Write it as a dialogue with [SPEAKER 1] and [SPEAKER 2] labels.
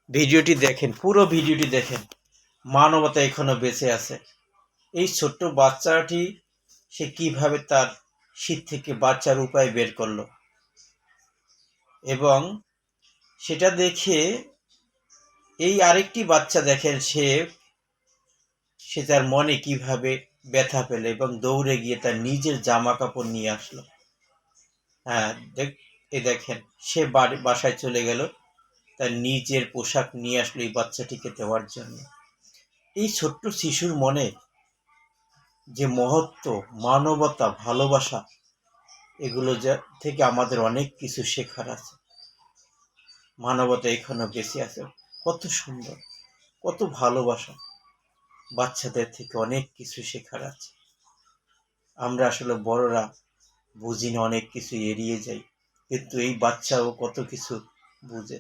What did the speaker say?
[SPEAKER 1] ভিডিওটি দেখেন, পুরো ভিডিওটি দেখেন। মানবতা এখনো বেঁচে আছে। এই ছোট্ট বাচ্চাটি সে কিভাবে তার শীত থেকে বাচ্চার উপায় বের করলো, এবং সেটা দেখে এই আরেকটি বাচ্চা দেখেন, সে তার মনে কিভাবে ব্যথা পেল এবং দৌড়ে গিয়ে তার নিজের জামা কাপড় নিয়ে আসলো। হ্যাঁ, দেখেন, সে বাসায় চলে গেল, তার নিজের পোশাক নিয়ে আসলো এই বাচ্চাটিকে দেওয়ার জন্য। এই ছোট্ট শিশুর মনে যে মহত্ব, মানবতা, ভালোবাসা, এগুলো থেকে আমাদের অনেক কিছু শেখার আছে। মানবতা এখনো বেঁচে আছে। কত সুন্দর, কত ভালোবাসা। বাচ্চাদের থেকে অনেক কিছু শেখার আছে। আমরা আসলে বড়রা বুঝি না, অনেক কিছু এড়িয়ে যাই, কিন্তু এই বাচ্চাও কত কিছু বুঝে।